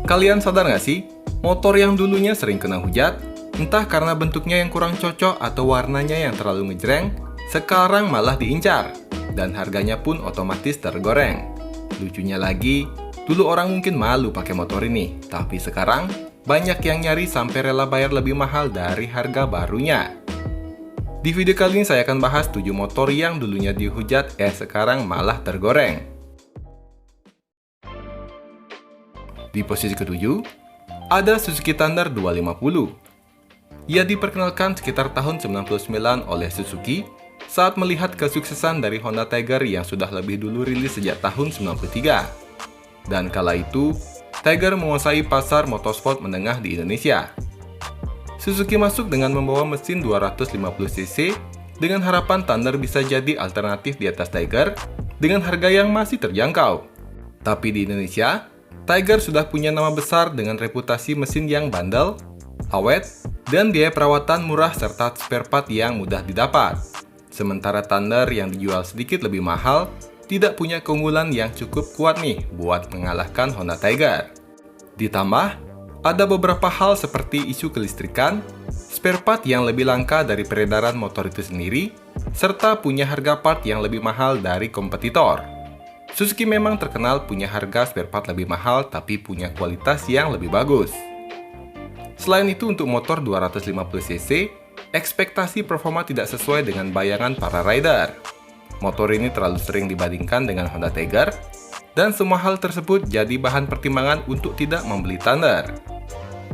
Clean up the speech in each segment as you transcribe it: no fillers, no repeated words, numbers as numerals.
Kalian sadar nggak sih, motor yang dulunya sering kena hujat, entah karena bentuknya yang kurang cocok atau warnanya yang terlalu ngejreng, sekarang malah diincar, dan harganya pun otomatis tergoreng. Lucunya lagi, dulu orang mungkin malu pakai motor ini, tapi sekarang banyak yang nyari sampai rela bayar lebih mahal dari harga barunya. Di video kali ini saya akan bahas 7 motor yang dulunya dihujat, sekarang malah tergoreng. Di posisi ke-7, ada Suzuki Thunder 250. Ia diperkenalkan sekitar tahun 99 oleh Suzuki saat melihat kesuksesan dari Honda Tiger yang sudah lebih dulu rilis sejak tahun 93. Dan kala itu, Tiger menguasai pasar motorsport menengah di Indonesia. Suzuki masuk dengan membawa mesin 250cc dengan harapan Thunder bisa jadi alternatif di atas Tiger dengan harga yang masih terjangkau. Tapi di Indonesia, Tiger sudah punya nama besar dengan reputasi mesin yang bandel, awet, dan biaya perawatan murah serta spare part yang mudah didapat. Sementara Thunder yang dijual sedikit lebih mahal, tidak punya keunggulan yang cukup kuat nih buat mengalahkan Honda Tiger. Ditambah, ada beberapa hal seperti isu kelistrikan, spare part yang lebih langka dari peredaran motor itu sendiri, serta punya harga part yang lebih mahal dari kompetitor. Suzuki memang terkenal punya harga spare part lebih mahal tapi punya kualitas yang lebih bagus. Selain itu untuk motor 250cc, ekspektasi performa tidak sesuai dengan bayangan para rider. Motor ini terlalu sering dibandingkan dengan Honda Tiger, dan semua hal tersebut jadi bahan pertimbangan untuk tidak membeli Thunder.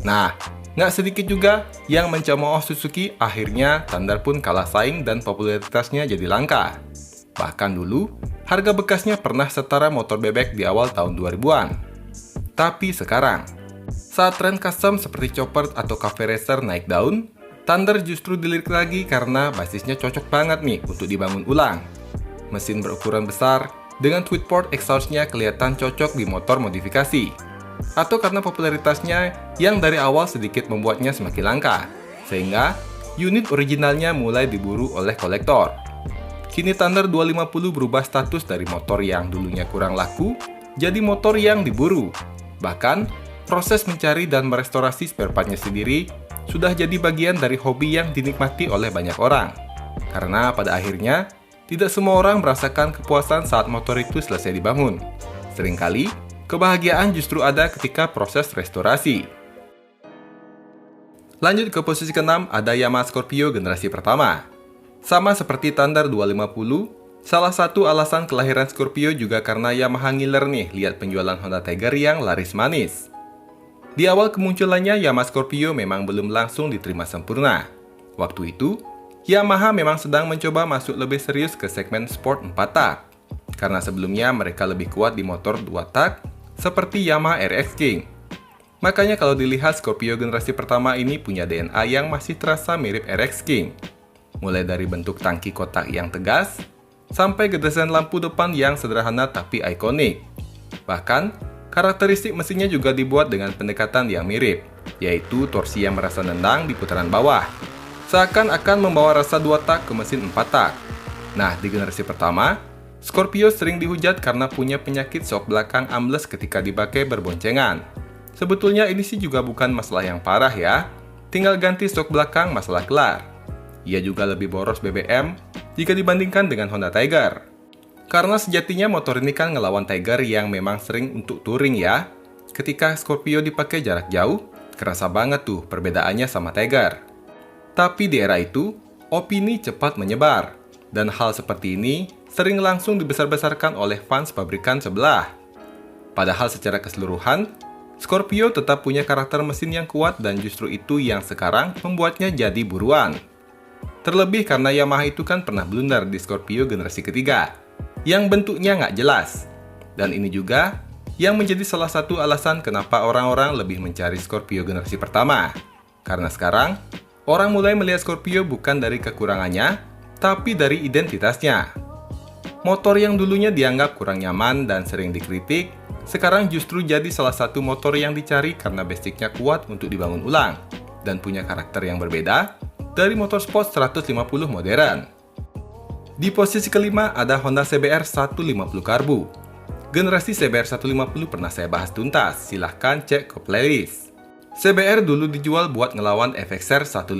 Nah, nggak sedikit juga yang mencemooh Suzuki, akhirnya Thunder pun kalah saing dan popularitasnya jadi langka. Bahkan dulu, harga bekasnya pernah setara motor bebek di awal tahun 2000-an. Tapi sekarang, saat tren custom seperti chopper atau cafe racer naik daun, Thunder justru dilirik lagi karena basisnya cocok banget nih untuk dibangun ulang. Mesin berukuran besar, dengan tweetport exhaust-nya kelihatan cocok di motor modifikasi. Atau karena popularitasnya yang dari awal sedikit membuatnya semakin langka, sehingga unit originalnya mulai diburu oleh kolektor. Kini Thunder 250 berubah status dari motor yang dulunya kurang laku, jadi motor yang diburu. Bahkan, proses mencari dan merestorasi spare part-nya sendiri sudah jadi bagian dari hobi yang dinikmati oleh banyak orang. Karena pada akhirnya, tidak semua orang merasakan kepuasan saat motor itu selesai dibangun. Seringkali, kebahagiaan justru ada ketika proses restorasi. Lanjut ke posisi ke-6, ada Yamaha Scorpio generasi pertama. Sama seperti Thunder 250, salah satu alasan kelahiran Scorpio juga karena Yamaha ngiler nih lihat penjualan Honda Tiger yang laris manis. Di awal kemunculannya, Yamaha Scorpio memang belum langsung diterima sempurna. Waktu itu, Yamaha memang sedang mencoba masuk lebih serius ke segmen sport 4 tak. Karena sebelumnya mereka lebih kuat di motor 2 tak, seperti Yamaha RX King. Makanya kalau dilihat Scorpio generasi pertama ini punya DNA yang masih terasa mirip RX King. Mulai dari bentuk tangki kotak yang tegas, sampai ke desain lampu depan yang sederhana tapi ikonik. Bahkan, karakteristik mesinnya juga dibuat dengan pendekatan yang mirip, yaitu torsi yang merasa nendang di putaran bawah. Seakan-akan membawa rasa 2 tak ke mesin 4 tak. Nah, di generasi pertama, Scorpio sering dihujat karena punya penyakit shock belakang ambles ketika dipakai berboncengan. Sebetulnya ini sih juga bukan masalah yang parah ya, tinggal ganti shock belakang masalah kelar. Ia juga lebih boros BBM jika dibandingkan dengan Honda Tiger. Karena sejatinya motor ini kan ngelawan Tiger yang memang sering untuk touring ya. Ketika Scorpio dipakai jarak jauh, kerasa banget tuh perbedaannya sama Tiger. Tapi di era itu, opini cepat menyebar. Dan hal seperti ini sering langsung dibesar-besarkan oleh fans pabrikan sebelah. Padahal secara keseluruhan, Scorpio tetap punya karakter mesin yang kuat dan justru itu yang sekarang membuatnya jadi buruan. Terlebih karena Yamaha itu kan pernah blunder di Scorpio generasi ketiga, yang bentuknya nggak jelas. Dan ini juga yang menjadi salah satu alasan kenapa orang-orang lebih mencari Scorpio generasi pertama. Karena sekarang, orang mulai melihat Scorpio bukan dari kekurangannya, tapi dari identitasnya. Motor yang dulunya dianggap kurang nyaman dan sering dikritik, sekarang justru jadi salah satu motor yang dicari karena basicnya kuat untuk dibangun ulang, dan punya karakter yang berbeda dari motorsport 150 modern. Di posisi kelima ada Honda CBR 150 Karbu. Generasi CBR 150 pernah saya bahas tuntas, silahkan cek ke playlist. CBR dulu dijual buat ngelawan FXR 150,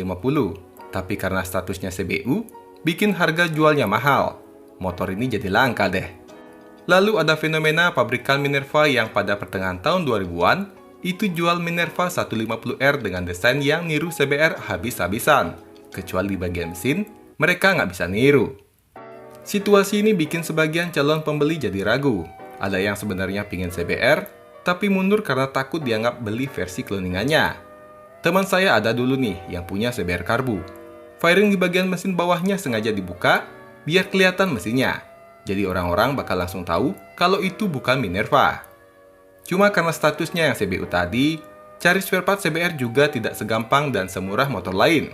tapi karena statusnya CBU, bikin harga jualnya mahal. Motor ini jadi langka deh. Lalu ada fenomena pabrikan Minerva yang pada pertengahan tahun 2000-an, itu jual Minerva 150R dengan desain yang niru CBR habis-habisan. Kecuali di bagian mesin, mereka nggak bisa niru. Situasi ini bikin sebagian calon pembeli jadi ragu. Ada yang sebenarnya pingin CBR, tapi mundur karena takut dianggap beli versi cloningannya. Teman saya ada dulu nih yang punya CBR karbu. Fairing di bagian mesin bawahnya sengaja dibuka, biar kelihatan mesinnya. Jadi orang-orang bakal langsung tahu kalau itu bukan Minerva. Cuma karena statusnya yang CBU tadi, cari spare part CBR juga tidak segampang dan semurah motor lain.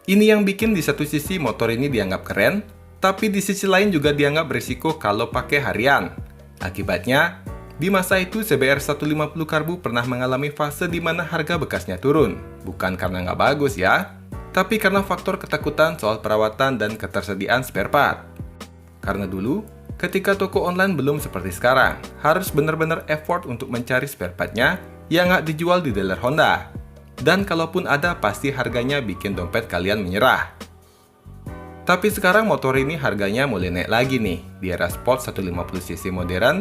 Ini yang bikin di satu sisi motor ini dianggap keren, tapi di sisi lain juga dianggap berisiko kalau pakai harian. Akibatnya, di masa itu CBR 150 karbu pernah mengalami fase di mana harga bekasnya turun. Bukan karena nggak bagus ya, tapi karena faktor ketakutan soal perawatan dan ketersediaan spare part. Karena dulu, ketika toko online belum seperti sekarang, harus benar-benar effort untuk mencari spare part-nya yang nggak dijual di dealer Honda. Dan kalaupun ada, pasti harganya bikin dompet kalian menyerah. Tapi sekarang motor ini harganya mulai naik lagi nih, di era sport 150cc modern,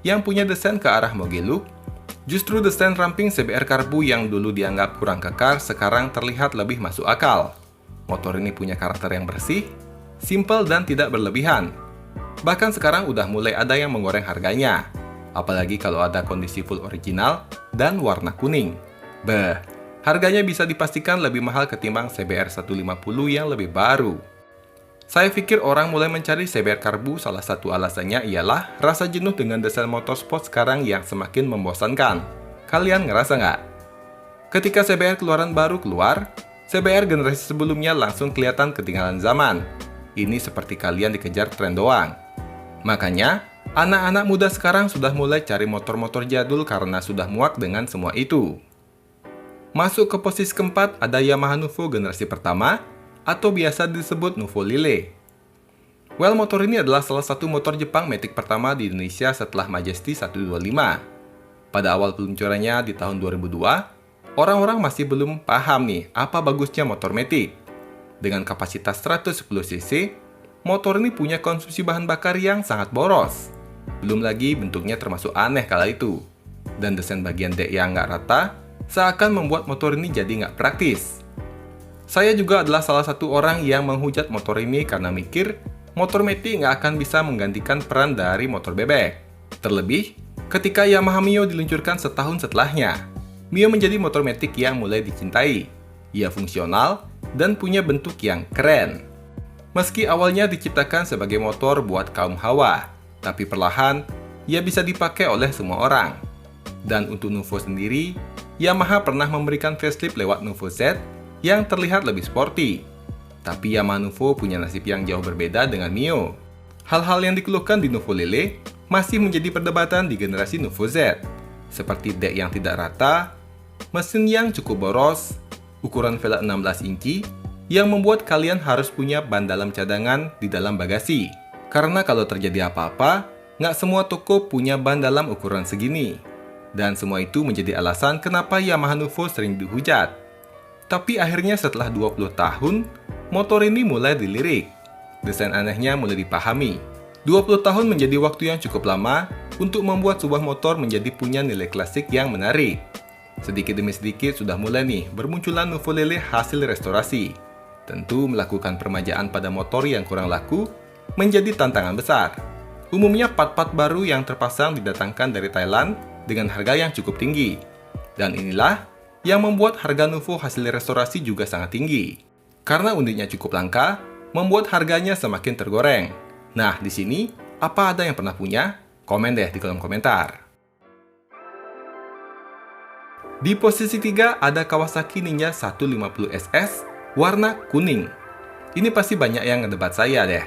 yang punya desain ke arah moge look. Justru desain ramping CBR karbu yang dulu dianggap kurang kekar sekarang terlihat lebih masuk akal. Motor ini punya karakter yang bersih, simpel dan tidak berlebihan. Bahkan sekarang udah mulai ada yang menggoreng harganya. Apalagi kalau ada kondisi full original dan warna kuning. Beh, harganya bisa dipastikan lebih mahal ketimbang CBR 150 yang lebih baru. Saya pikir orang mulai mencari CBR karbu salah satu alasannya ialah rasa jenuh dengan desain motorsport sekarang yang semakin membosankan. Kalian ngerasa nggak? Ketika CBR keluaran baru keluar, CBR generasi sebelumnya langsung kelihatan ketinggalan zaman. Ini seperti kalian dikejar tren doang. Makanya, anak-anak muda sekarang sudah mulai cari motor-motor jadul karena sudah muak dengan semua itu. Masuk ke posisi keempat ada Yamaha Nuvo generasi pertama, atau biasa disebut Nuvo Lille. Well, motor ini adalah salah satu motor Jepang matic pertama di Indonesia setelah Majesty 125. Pada awal peluncurannya di tahun 2002, orang-orang masih belum paham nih apa bagusnya motor matic. Dengan kapasitas 110cc, motor ini punya konsumsi bahan bakar yang sangat boros. Belum lagi bentuknya termasuk aneh kala itu. Dan desain bagian dek yang nggak rata, seakan membuat motor ini jadi nggak praktis. Saya juga adalah salah satu orang yang menghujat motor ini karena mikir motor matic nggak akan bisa menggantikan peran dari motor bebek. Terlebih, ketika Yamaha Mio diluncurkan setahun setelahnya, Mio menjadi motor matic yang mulai dicintai. Ia fungsional dan punya bentuk yang keren. Meski awalnya diciptakan sebagai motor buat kaum hawa, tapi perlahan ia bisa dipakai oleh semua orang. Dan untuk Nuvo sendiri, Yamaha pernah memberikan facelift lewat Nuvo Z yang terlihat lebih sporty. Tapi Yamaha Nuvo punya nasib yang jauh berbeda dengan Mio. Hal-hal yang dikeluhkan di Nuvo Lille masih menjadi perdebatan di generasi Nuvo Z, seperti dek yang tidak rata, mesin yang cukup boros, ukuran velg 16 inci, yang membuat kalian harus punya ban dalam cadangan di dalam bagasi. Karena kalau terjadi apa-apa, nggak semua toko punya ban dalam ukuran segini. Dan semua itu menjadi alasan kenapa Yamaha Nuvo sering dihujat. Tapi akhirnya setelah 20 tahun, motor ini mulai dilirik. Desain anehnya mulai dipahami. 20 tahun menjadi waktu yang cukup lama untuk membuat sebuah motor menjadi punya nilai klasik yang menarik. Sedikit demi sedikit sudah mulai nih bermunculan Nuvo Lille hasil restorasi. Tentu melakukan permajaan pada motor yang kurang laku menjadi tantangan besar. Umumnya part-part baru yang terpasang didatangkan dari Thailand dengan harga yang cukup tinggi. Dan inilah yang membuat harga Nuvo hasil restorasi juga sangat tinggi. Karena unitnya cukup langka, membuat harganya semakin tergoreng. Nah, di sini, apa ada yang pernah punya? Komen deh di kolom komentar. Di posisi 3 ada Kawasaki Ninja 150 SS warna kuning. Ini pasti banyak yang ngedebat saya deh.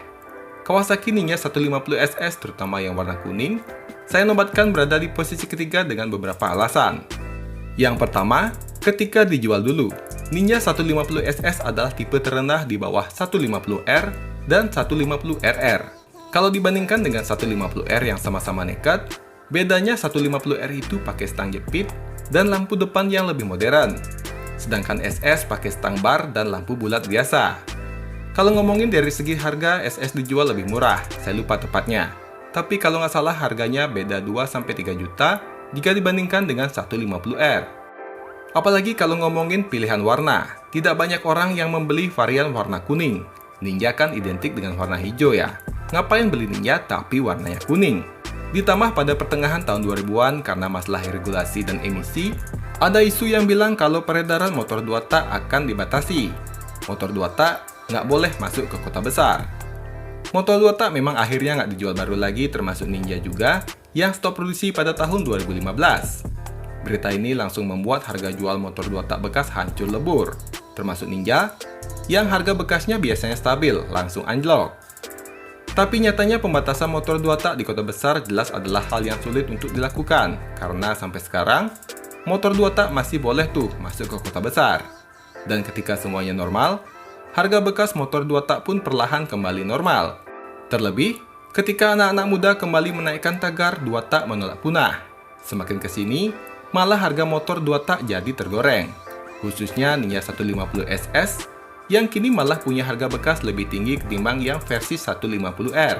Kawasaki Ninja 150 SS terutama yang warna kuning, saya nobatkan berada di posisi ketiga dengan beberapa alasan. Yang pertama, ketika dijual dulu, Ninja 150 SS adalah tipe terendah di bawah 150R dan 150RR. Kalau dibandingkan dengan 150R yang sama-sama nekat, Bedanya 150R itu pakai stang jepit dan lampu depan yang lebih modern. Sedangkan SS pakai stang bar dan lampu bulat biasa. Kalau ngomongin dari segi harga, SS dijual lebih murah, saya lupa tepatnya. Tapi kalau nggak salah harganya beda 2-3 juta jika dibandingkan dengan 150R. Apalagi kalau ngomongin pilihan warna, tidak banyak orang yang membeli varian warna kuning. Ninja kan identik dengan warna hijau ya. Ngapain beli Ninja tapi warnanya kuning? Ditambah pada pertengahan tahun 2000-an karena masalah regulasi dan emisi, ada isu yang bilang kalau peredaran motor 2 tak akan dibatasi. Motor 2 tak nggak boleh masuk ke kota besar. Motor 2 tak memang akhirnya nggak dijual baru lagi, termasuk Ninja juga, yang stop produksi pada tahun 2015. Berita ini langsung membuat harga jual motor 2 tak bekas hancur lebur, termasuk Ninja, yang harga bekasnya biasanya stabil, langsung anjlok. Tapi nyatanya pembatasan motor 2 tak di kota besar jelas adalah hal yang sulit untuk dilakukan, karena sampai sekarang, motor 2 tak masih boleh tuh masuk ke kota besar. Dan ketika semuanya normal, harga bekas motor 2 tak pun perlahan kembali normal. Terlebih, ketika anak-anak muda kembali menaikkan tagar 2 tak menolak punah. Semakin kesini, malah harga motor 2 tak jadi tergoreng. Khususnya Ninja 150 SS, yang kini malah punya harga bekas lebih tinggi ketimbang yang versi 150R.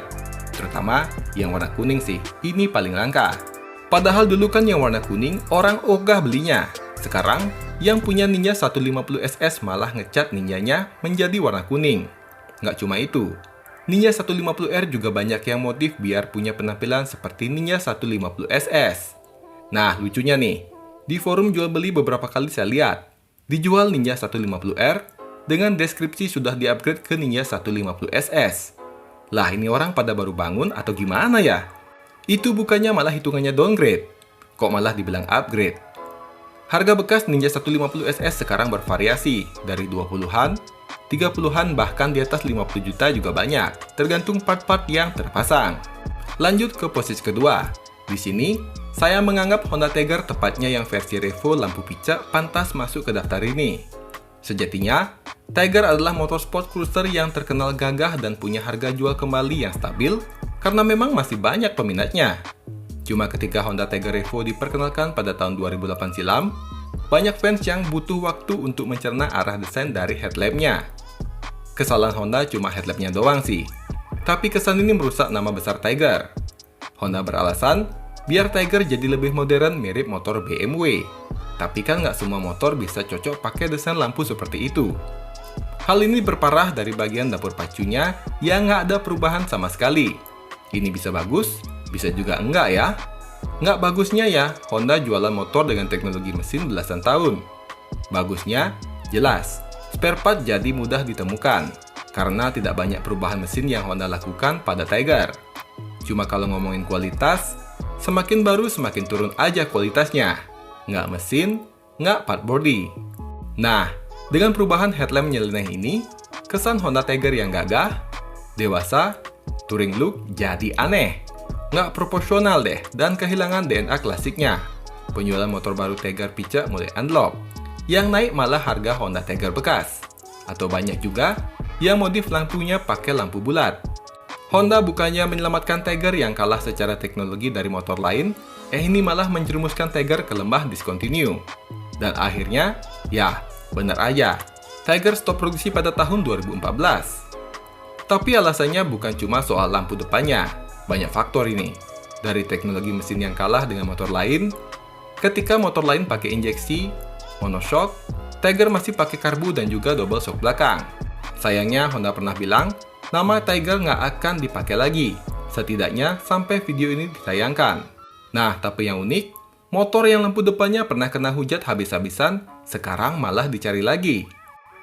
Terutama yang warna kuning sih, ini paling langka. Padahal dulu kan yang warna kuning, orang ogah belinya. Sekarang, yang punya Ninja 150 SS malah ngecat Ninjanya menjadi warna kuning. Nggak cuma itu, Ninja 150R juga banyak yang modif biar punya penampilan seperti Ninja 150 SS. Nah, lucunya nih, di forum jual beli beberapa kali saya lihat, dijual Ninja 150R dengan deskripsi sudah di-upgrade ke Ninja 150 SS. Lah, ini orang pada baru bangun atau gimana ya? Itu bukannya malah hitungannya downgrade, kok malah dibilang upgrade. Harga bekas Ninja 150 SS sekarang bervariasi, dari 20-an, 30-an, bahkan di atas 50 juta juga banyak, tergantung part-part yang terpasang. Lanjut ke posisi kedua. Di sini, saya menganggap Honda Tiger, tepatnya yang versi Revo lampu picak, pantas masuk ke daftar ini. Sejatinya, Tiger adalah motorsport cruiser yang terkenal gagah dan punya harga jual kembali yang stabil, karena memang masih banyak peminatnya. Cuma ketika Honda Tiger Revo diperkenalkan pada tahun 2008 silam, banyak fans yang butuh waktu untuk mencerna arah desain dari headlampnya. Kesalahan Honda cuma headlampnya doang sih, tapi kesan ini merusak nama besar Tiger. Honda beralasan, biar Tiger jadi lebih modern mirip motor BMW. Tapi kan nggak semua motor bisa cocok pakai desain lampu seperti itu. Hal ini berparah dari bagian dapur pacunya yang nggak ada perubahan sama sekali. Ini bisa bagus, bisa juga enggak ya. Nggak bagusnya ya, Honda jualan motor dengan teknologi mesin belasan tahun. Bagusnya, jelas, spare part jadi mudah ditemukan, karena tidak banyak perubahan mesin yang Honda lakukan pada Tiger. Cuma kalau ngomongin kualitas, semakin baru semakin turun aja kualitasnya. Nggak mesin, nggak part body. Nah, dengan perubahan headlamp nyeleneh ini, kesan Honda Tiger yang gagah, dewasa, touring look jadi aneh. Nggak proporsional deh, dan kehilangan DNA klasiknya. Penjualan motor baru Tiger picak mulai unlock. Yang naik malah harga Honda Tiger bekas. Atau banyak juga yang modif lampunya pakai lampu bulat. Honda bukannya menyelamatkan Tiger yang kalah secara teknologi dari motor lain, ini malah menjerumuskan Tiger ke lembah discontinue. Dan akhirnya, ya, benar aja, Tiger stop produksi pada tahun 2014. Tapi alasannya bukan cuma soal lampu depannya, banyak faktor ini. Dari teknologi mesin yang kalah dengan motor lain, ketika motor lain pakai injeksi, monoshock, Tiger masih pakai karbu dan juga double shock belakang. Sayangnya Honda pernah bilang, nama Tiger nggak akan dipakai lagi, setidaknya sampai video ini ditayangkan. Nah, tapi yang unik, motor yang lampu depannya pernah kena hujat habis-habisan, sekarang malah dicari lagi.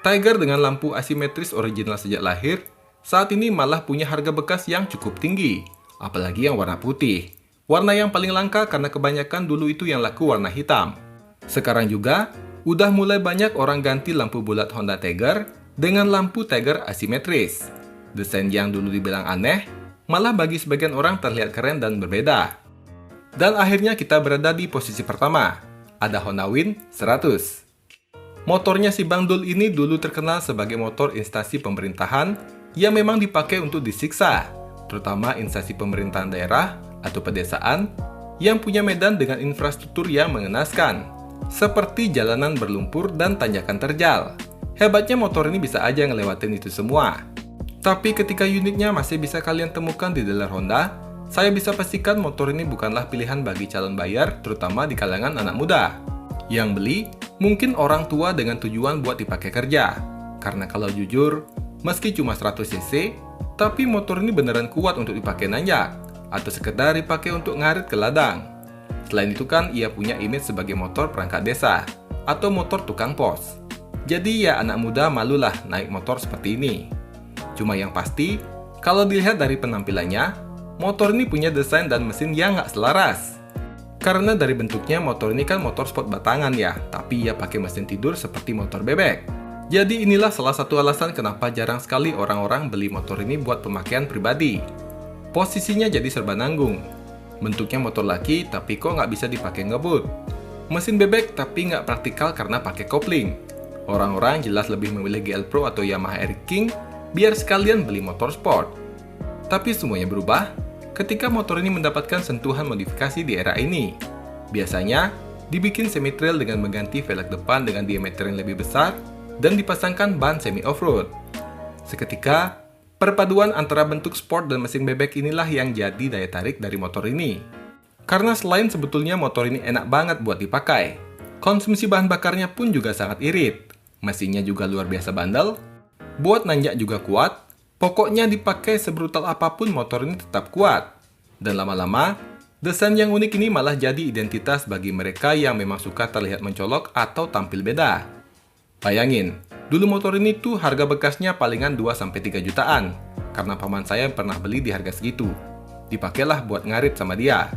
Tiger dengan lampu asimetris original sejak lahir, saat ini malah punya harga bekas yang cukup tinggi. Apalagi yang warna putih. Warna yang paling langka karena kebanyakan dulu itu yang laku warna hitam. Sekarang juga, udah mulai banyak orang ganti lampu bulat Honda Tiger dengan lampu Tiger asimetris. Desain yang dulu dibilang aneh, malah bagi sebagian orang terlihat keren dan berbeda. Dan akhirnya kita berada di posisi pertama. Ada Honda Win 100. Motornya si Bang Dul ini dulu terkenal sebagai motor instansi pemerintahan yang memang dipakai untuk disiksa, terutama instansi pemerintahan daerah atau pedesaan yang punya medan dengan infrastruktur yang mengenaskan, seperti jalanan berlumpur dan tanjakan terjal. Hebatnya motor ini bisa aja ngelewatin itu semua. Tapi ketika unitnya masih bisa kalian temukan di dealer Honda, saya bisa pastikan motor ini bukanlah pilihan bagi calon buyer, terutama di kalangan anak muda. Yang beli mungkin orang tua dengan tujuan buat dipakai kerja. Karena kalau jujur, meski cuma 100 cc, tapi motor ini beneran kuat untuk dipakai nanjak, atau sekedar dipakai untuk ngarit ke ladang. Selain itu kan ia punya image sebagai motor perangkat desa, atau motor tukang pos. Jadi ya anak muda malulah naik motor seperti ini. Cuma yang pasti, kalau dilihat dari penampilannya, motor ini punya desain dan mesin yang nggak selaras. Karena dari bentuknya motor ini kan motor sport batangan ya, tapi ia pakai mesin tidur seperti motor bebek. Jadi inilah salah satu alasan kenapa jarang sekali orang-orang beli motor ini buat pemakaian pribadi. Posisinya jadi serba nanggung. Bentuknya motor laki, tapi kok nggak bisa dipakai ngebut. Mesin bebek, tapi nggak praktikal karena pakai kopling. Orang-orang jelas lebih memilih GL Pro atau Yamaha Air King, biar sekalian beli motor sport. Tapi semuanya berubah ketika motor ini mendapatkan sentuhan modifikasi di era ini. Biasanya, dibikin semi-trail dengan mengganti velg depan dengan diameter yang lebih besar dan dipasangkan ban semi off-road. Seketika, perpaduan antara bentuk sport dan mesin bebek inilah yang jadi daya tarik dari motor ini. Karena selain sebetulnya motor ini enak banget buat dipakai, konsumsi bahan bakarnya pun juga sangat irit. Mesinnya juga luar biasa bandel, buat nanjak juga kuat. Pokoknya dipakai sebrutal apapun motor ini tetap kuat. Dan lama-lama, desain yang unik ini malah jadi identitas bagi mereka yang memang suka terlihat mencolok atau tampil beda. Bayangin, dulu motor ini tuh harga bekasnya palingan 2-3 jutaan. Karena paman saya pernah beli di harga segitu. Dipakailah buat ngarit sama dia.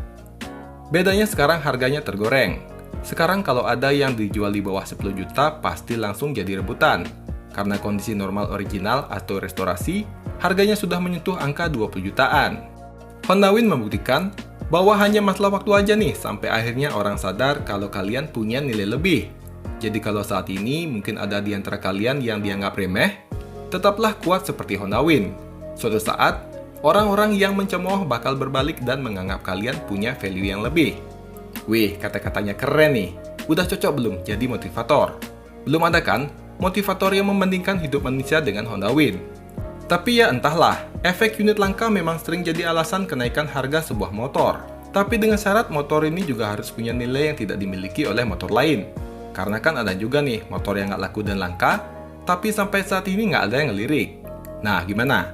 Bedanya sekarang harganya tergoreng. Sekarang kalau ada yang dijual di bawah 10 juta pasti langsung jadi rebutan. Karena kondisi normal original atau restorasi, harganya sudah menyentuh angka 20 jutaan. Honda Win membuktikan bahwa hanya masalah waktu aja nih sampai akhirnya orang sadar kalau kalian punya nilai lebih. Jadi kalau saat ini mungkin ada di antara kalian yang dianggap remeh, tetaplah kuat seperti Honda Win. Suatu saat, orang-orang yang mencemooh bakal berbalik dan menganggap kalian punya value yang lebih. Wih, kata-katanya keren nih. Udah cocok belum jadi motivator? Belum ada kan? Motivator yang membandingkan hidup manusia dengan Honda Win. Tapi ya entahlah, efek unit langka memang sering jadi alasan kenaikan harga sebuah motor. Tapi dengan syarat motor ini juga harus punya nilai yang tidak dimiliki oleh motor lain. Karena kan ada juga nih motor yang nggak laku dan langka, tapi sampai saat ini nggak ada yang ngelirik. Nah gimana?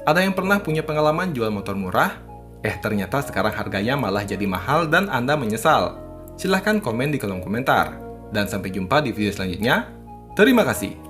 Ada yang pernah punya pengalaman jual motor murah? Ternyata sekarang harganya malah jadi mahal dan Anda menyesal. Silahkan komen di kolom komentar. Dan sampai jumpa di video selanjutnya. Terima kasih.